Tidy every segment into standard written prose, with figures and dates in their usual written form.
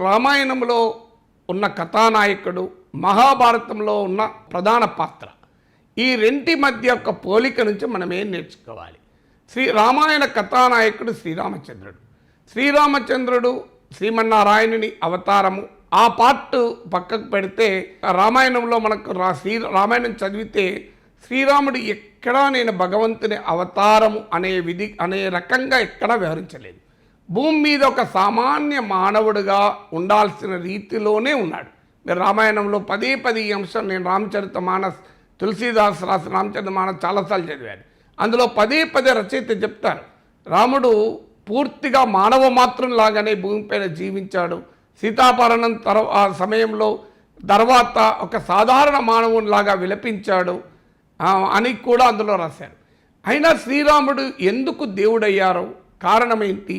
రామాయణంలో ఉన్న కథానాయకుడు, మహాభారతంలో ఉన్న ప్రధాన పాత్ర, ఈ రెంటి మధ్య ఒక పోలిక నుంచి మనం ఏం నేర్చుకోవాలి? రామాయణ కథానాయకుడు శ్రీరామచంద్రుడు. శ్రీరామచంద్రుడు శ్రీమన్నారాయణుని అవతారము. ఆ పార్ట్ పక్కకు పెడితే రామాయణంలో మనకు రామాయణం చదివితే శ్రీరాముడు ఎక్కడా నేను భగవంతుని అవతారము అనే రకంగా ఎక్కడా వివరించలేదు. భూమి మీద ఒక సామాన్య మానవుడిగా ఉండాల్సిన రీతిలోనే ఉన్నాడు. మీరు రామాయణంలో పదే ఈ అంశం నేను రామచరితమానస్ తులసీదాస్ రాసిన రామచరితమానస్ చాలాసార్లు చదివాను. అందులో పదే రచయిత చెప్తారు, రాముడు పూర్తిగా మానవ మాత్రం లాగానే భూమిపైన జీవించాడు. సీతాపహరణం సమయంలో తర్వాత ఒక సాధారణ మానవునిలాగా విలపించాడు అని కూడా అందులో రాశారు. అయినా శ్రీరాముడు ఎందుకు దేవుడయ్యారో కారణం ఏంటి?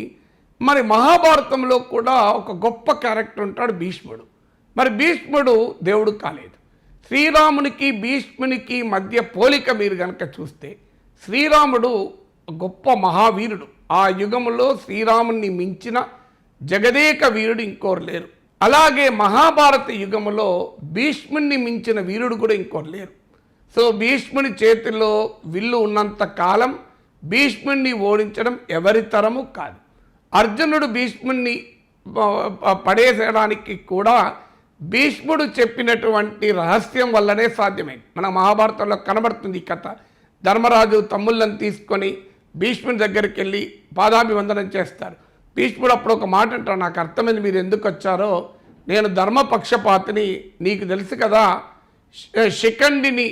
మరి మహాభారతంలో కూడా ఒక గొప్ప క్యారెక్టర్ ఉంటాడు భీష్ముడు. మరి భీష్ముడు దేవుడు కాలేదు. శ్రీరామునికి భీష్మునికి మధ్య పోలిక మీరు కనుక చూస్తే శ్రీరాముడు గొప్ప మహావీరుడు. ఆ యుగంలో శ్రీరాముని మించిన జగదేక వీరుడు ఇంకోరు లేరు. అలాగే మహాభారత యుగంలో భీష్ముని మించిన వీరుడు కూడా ఇంకోరు లేరు. సో భీష్ముని చేతిలో విల్లు ఉన్నంత కాలం భీష్ముని ఓడించడం ఎవరి తరము కాదు. అర్జునుడు భీష్ముని పడేసేయడానికి కూడా భీష్ముడు చెప్పినటువంటి రహస్యం వల్లనే సాధ్యమైంది. మన మహాభారతంలో కనబడుతుంది ఈ కథ. ధర్మరాజు తమ్ముళ్ళని తీసుకొని భీష్ముని దగ్గరికి వెళ్ళి పాదాభివందనం చేస్తారు. భీష్ముడు అప్పుడు ఒక మాట అంటాడు, నాకు అర్థమైంది మీరు ఎందుకు వచ్చారో, నేను ధర్మపక్షపాతిని, నీకు తెలుసు కదా, శిఖండిని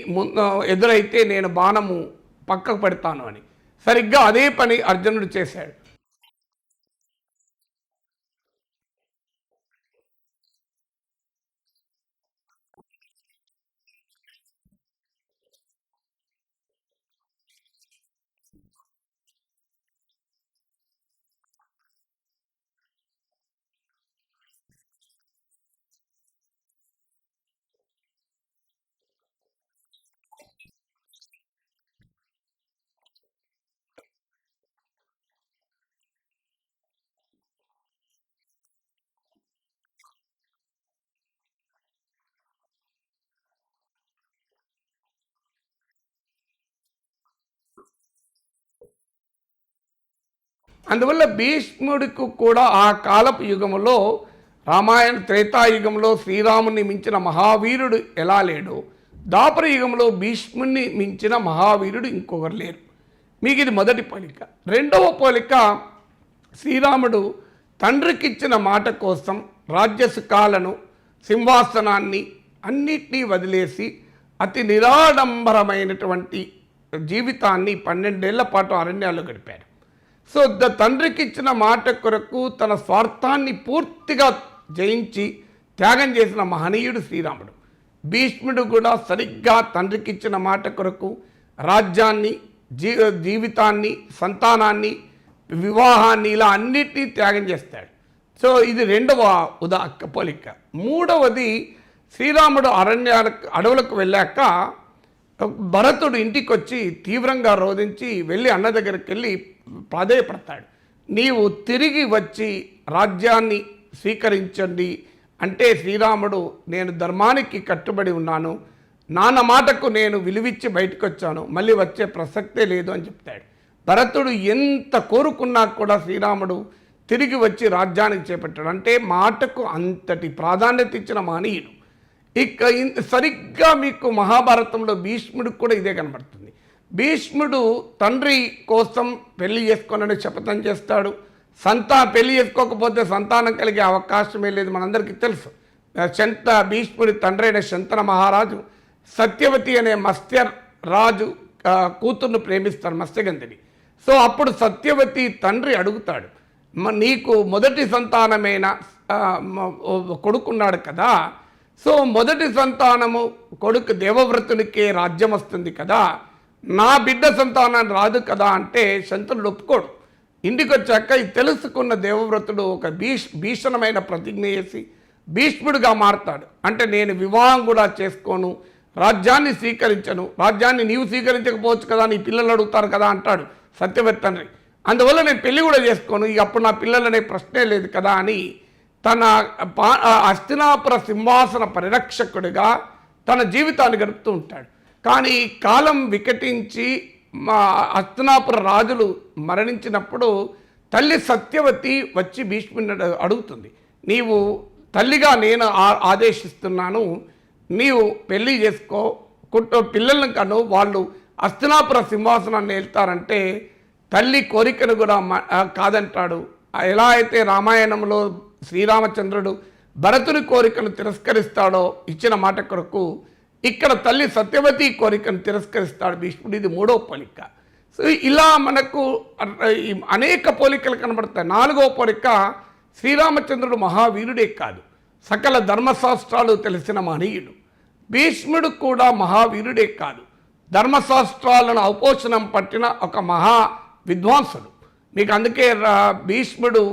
ఎదురైతే నేను బాణము పక్కకు పెడతాను అని. సరిగ్గా అదే పని అర్జునుడు చేశాడు. అందువల్ల భీష్ముడికి కూడా ఆ కాలపు యుగంలో రామాయణ త్రేతాయుగంలో శ్రీరాముని మించిన మహావీరుడు ఎలా లేడు, ద్వాపర యుగంలో భీష్ముని మించిన మహావీరుడు ఇంకొకరు లేరు. మీకు ఇది మొదటి పోలిక. రెండవ పోలిక, శ్రీరాముడు తండ్రికిచ్చిన మాట కోసం రాజ్యసుఖాలను, సింహాసనాన్ని అన్నిటినీ వదిలేసి అతి నిరాడంబరమైనటువంటి జీవితాన్ని 12 ఏళ్ల పాటు అరణ్యాల్లో గడిపారు. సో తండ్రికి ఇచ్చిన మాట కొరకు తన స్వార్థాన్ని పూర్తిగా జయించి త్యాగం చేసిన మహనీయుడు శ్రీరాముడు. భీష్ముడు కూడా సరిగ్గా తండ్రికి ఇచ్చిన మాట కొరకు రాజ్యాన్ని, జీవితాన్ని, సంతానాన్ని, వివాహాన్ని ఇలా అన్నిటినీ త్యాగం చేస్తాడు. సో ఇది రెండవ పోలిక. మూడవది, శ్రీరాముడు అడవులకు వెళ్ళాక భరతుడు ఇంటికి వచ్చి తీవ్రంగా రోధించి వెళ్ళి అన్న దగ్గరికి వెళ్ళి ప్రాధేయపడతాడు, నీవు తిరిగి వచ్చి రాజ్యాన్ని స్వీకరించండి అంటే శ్రీరాముడు, నేను ధర్మానికి కట్టుబడి ఉన్నాను, నాన్న మాటకు నేను విలువిచ్చి బయటకు వచ్చాను, మళ్ళీ వచ్చే ప్రసక్తే లేదు అని చెప్తాడు. భరతుడు ఎంత కోరుకున్నా కూడా శ్రీరాముడు తిరిగి వచ్చి రాజ్యానికి చేపట్టాడు. అంటే మాటకు అంతటి ప్రాధాన్యత ఇచ్చిన మహనీయుడు. ఇక సరిగ్గా మీకు మహాభారతంలో భీష్ముడికి కూడా ఇదే కనబడుతుంది. భీష్ముడు తండ్రి కోసం పెళ్లి చేసుకోనని శపథం చేస్తాడు. పెళ్లి చేసుకోకపోతే సంతానం కలిగే అవకాశమే లేదు, మనందరికీ తెలుసు. భీష్ముడి తండ్రి అయిన శంతన మహారాజు సత్యవతి అనే మత్స్య రాజు కూతుర్ను ప్రేమిస్తాడు, మత్స్యగంధిని. సో అప్పుడు సత్యవతి తండ్రి అడుగుతాడు, నీకు మొదటి సంతానమైన కొడుకున్నాడు కదా, సో మొదటి సంతానము కొడుకు దేవవ్రతునికే రాజ్యం వస్తుంది కదా, నా బిడ్డ సంతానాన్ని రాదు కదా అంటే శంతనుడు ఒప్పుకోడు. ఇంటికి వచ్చాక ఇది తెలుసుకున్న దేవవ్రతుడు ఒక భీషణమైన ప్రతిజ్ఞ చేసి భీష్ముడిగా మారతాడు. అంటే నేను వివాహం కూడా చేసుకోను, రాజ్యాన్ని స్వీకరించను, రాజ్యాన్ని నీవు స్వీకరించకపోవచ్చు కదా, నీ పిల్లలు అడుగుతారు కదా అంటాడు సత్యవతి తండ్రి. అందువల్ల నేను పెళ్లి కూడా చేసుకోను, ఇక అప్పుడు నా పిల్లలనే ప్రశ్నే లేదు కదా అని తన హస్తినాపుర సింహాసన పరిరక్షకుడిగా తన జీవితాన్ని గడుపుతూ ఉంటాడు. కానీ కాలం వికటించి హస్తినాపుర రాజులు మరణించినప్పుడు తల్లి సత్యవతి వచ్చి భీష్ముని అడుగుతుంది, నీవు తల్లిగా నేను ఆదేశిస్తున్నాను, నీవు పెళ్లి చేసుకో, పిల్లలను కను, వాళ్ళు హస్తినాపుర సింహాసనాన్ని వెళ్తారంటే తల్లి కోరికను కూడా కాదంటాడు. ఎలా అయితే రామాయణంలో శ్రీరామచంద్రుడు భరతుని కోరికను తిరస్కరిస్తాడో ఇచ్చిన మాట కొరకు, ఇక్కడ తల్లి సత్యవతి కోరికను తిరస్కరిస్తాడు భీష్ముడు. ఇది 3వ పోలిక. సో ఇలా మనకు అనేక పోలికలు కనబడతాయి. 4వ పోలిక, శ్రీరామచంద్రుడు మహావీరుడే కాదు, సకల ధర్మశాస్త్రాలు తెలిసిన మహనీయుడు. భీష్ముడు కూడా మహావీరుడే కాదు, ధర్మశాస్త్రాలను ఔపోషణం పట్టిన ఒక మహా విద్వాంసుడు. మీకు అందుకే భీష్ముడు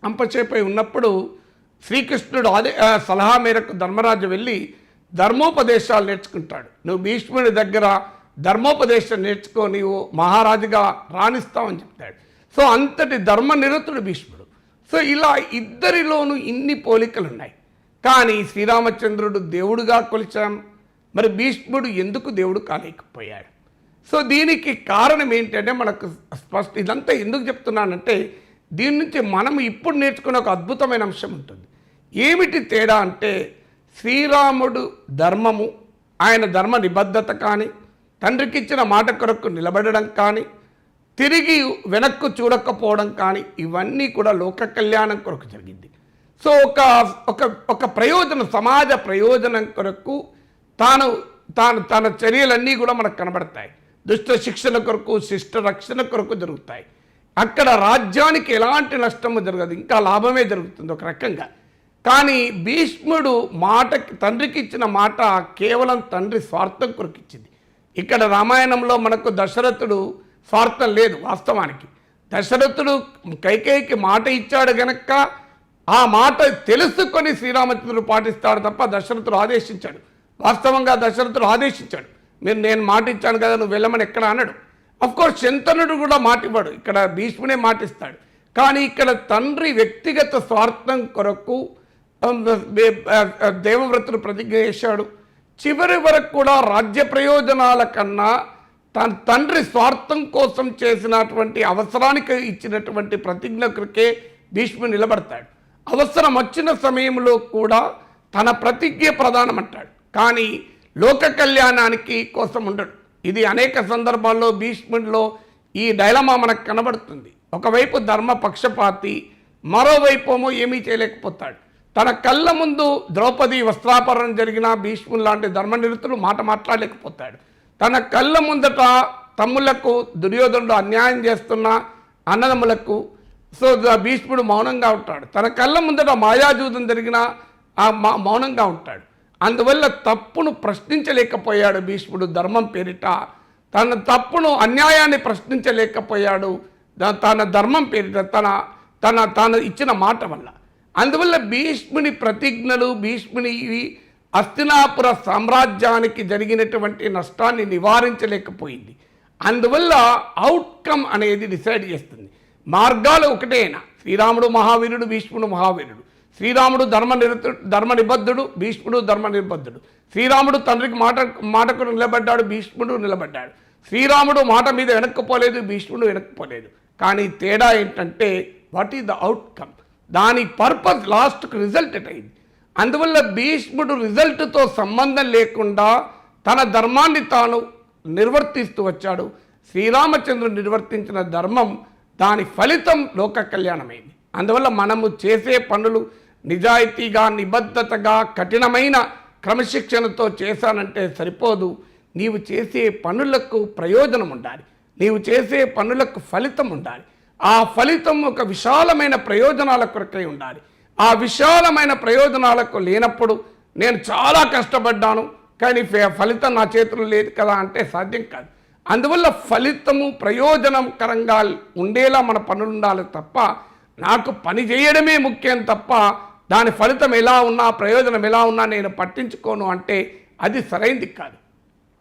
అంపచేపై ఉన్నప్పుడు శ్రీకృష్ణుడు సలహా మేరకు ధర్మరాజు వెళ్ళి ధర్మోపదేశాలు నేర్చుకుంటాడు. నువ్వు భీష్ముడి దగ్గర ధర్మోపదేశం నేర్చుకో, నీవు మహారాజుగా రాణిస్తావని చెప్తాడు. సో అంతటి ధర్మనిరతుడు భీష్ముడు. సో ఇలా ఇద్దరిలోనూ ఇన్ని పోలికలు ఉన్నాయి. కానీ శ్రీరామచంద్రుడు దేవుడుగా కొలిచాం, మరి భీష్ముడు ఎందుకు దేవుడు కాలేకపోయాడు? సో దీనికి కారణం ఏంటంటే మనకు ఇదంతా ఎందుకు చెప్తున్నానంటే, దీని నుంచి మనం ఇప్పుడు నేర్చుకునే ఒక అద్భుతమైన అంశం ఉంటుంది. ఏమిటి తేడా అంటే, శ్రీరాముడు ధర్మము, ఆయన ధర్మ నిబద్ధత కానీ, తండ్రికి ఇచ్చిన మాట కొరకు నిలబడడం కానీ, తిరిగి వెనక్కు చూడకపోవడం కానీ, ఇవన్నీ కూడా లోక కళ్యాణం కొరకు జరిగింది. సో ఒక ప్రయోజనం, సమాజ ప్రయోజనం కొరకు తన చర్యలన్నీ కూడా మనకు కనబడతాయి. దుష్ట శిక్షణ కొరకు, శిష్ట రక్షణ కొరకు జరుగుతాయి. అక్కడ రాజ్యానికి ఎలాంటి నష్టము జరగదు, ఇంకా లాభమే జరుగుతుంది ఒక రకంగా. కానీ భీష్ముడు తండ్రికి ఇచ్చిన మాట కేవలం తండ్రి స్వార్థం కొరకు ఇచ్చింది. ఇక్కడ రామాయణంలో మనకు దశరథుడు స్వార్థం లేదు. వాస్తవానికి దశరథుడు కైకేయికి మాట ఇచ్చాడు గనక ఆ మాట తెలుసుకొని శ్రీరామచంద్రుడు పాటిస్తాడు తప్ప దశరథుడు ఆదేశించాడు. వాస్తవంగా దశరథుడు ఆదేశించాడు, నేను మాట ఇచ్చాను కదా నువ్వు వెళ్ళమని ఎక్కడ అన్నాడు. అఫ్కోర్స్ శంతనుడు కూడా మాట ఇవ్వడు, ఇక్కడ భీష్ముడే మాటిస్తాడు. కానీ ఇక్కడ తండ్రి వ్యక్తిగత స్వార్థం కొరకు దేవవ్రతుడు ప్రతిజ్ఞ చేశాడు. చివరి వరకు కూడా రాజ్య ప్రయోజనాల కన్నా తన తండ్రి స్వార్థం కోసం చేసినటువంటి అవసరానికి ఇచ్చినటువంటి ప్రతిజ్ఞ కొరకే భీష్ముడు నిలబడతాడు. అవసరం వచ్చిన సమయంలో కూడా తన ప్రతిజ్ఞ ప్రధానమంటాడు, కానీ లోక కళ్యాణానికి కోసం ఉండడు. ఇది అనేక సందర్భాల్లో భీష్ముడిలో ఈ డైలమా మనకు కనబడుతుంది. ఒకవైపు ధర్మ పక్షపాతి, మరోవైపు ఏమీ చేయలేకపోతాడు. తన కళ్ళ ముందు ద్రౌపది వస్త్రాపహరణ జరిగిన భీష్ముడు లాంటి ధర్మనిరతుడు మాట మాట్లాడలేకపోతాడు. తన కళ్ళ ముందట తమ్ముళ్లకు దుర్యోధనుడు అన్యాయం చేస్తున్న అన్నదమ్ములకు భీష్ముడు మౌనంగా ఉంటాడు. తన కళ్ళ ముందట మాయాజూదం జరిగిన మౌనంగా ఉంటాడు. అందువల్ల తప్పును ప్రశ్నించలేకపోయాడు భీష్ముడు. ధర్మం పేరిట తన తప్పును, అన్యాయాన్ని ప్రశ్నించలేకపోయాడు తన ధర్మం పేరిట, తన ఇచ్చిన మాట వల్ల. అందువల్ల భీష్ముని ప్రతిజ్ఞలు, భీష్ముని హస్తినాపుర సామ్రాజ్యానికి జరిగినటువంటి నష్టాన్ని నివారించలేకపోయింది. అందువల్ల అవుట్కమ్ అనేది డిసైడ్ చేస్తుంది. మార్గాలు ఒకటేనా, శ్రీరాముడు మహావీరుడు, భీష్ముడు మహావీరుడు. శ్రీరాముడు ధర్మ నిబద్ధుడు, భీష్ముడు ధర్మ నిబద్ధుడు. శ్రీరాముడు తండ్రికి మాటకు నిలబడ్డాడు, భీష్ముడు నిలబడ్డాడు. శ్రీరాముడు మాట మీద వెనక్కపోలేదు, భీష్ముడు వెనక్కపోలేదు. కానీ తేడా ఏంటంటే, వాట్ ఈజ్ ద అవుట్కమ్, దాని పర్పస్, లాస్ట్కు రిజల్ట్ అయింది. అందువల్ల భీష్ముడు రిజల్ట్తో సంబంధం లేకుండా తన ధర్మాన్ని తాను నిర్వర్తిస్తూ వచ్చాడు. శ్రీరామచంద్రుడు నిర్వర్తించిన ధర్మం, దాని ఫలితం లోక కళ్యాణమైంది. అందువల్ల మనము చేసే పనులు నిజాయితీగా, నిబద్ధతగా, కఠినమైన క్రమశిక్షణతో చేశానంటే సరిపోదు. నీవు చేసే పనులకు ప్రయోజనం ఉండాలి, నీవు చేసే పనులకు ఫలితం ఉండాలి. ఆ ఫలితం ఒక విశాలమైన ప్రయోజనాల కొరకై ఉండాలి. ఆ విశాలమైన ప్రయోజనాలకు లేనప్పుడు నేను చాలా కష్టపడ్డాను కానీ ఫలితం నా చేతుల్లో లేదు కదా అంటే సాధ్యం కాదు. అందువల్ల ఫలితము ప్రయోజనకరంగా ఉండేలా మన పనులు ఉండాలి తప్ప, నాకు పని చేయడమే ముఖ్యం తప్ప దాని ఫలితం ఎలా ఉన్నా, ప్రయోజనం ఎలా ఉన్నా నేను పట్టించుకోను అంటే అది సరైనది కాదు.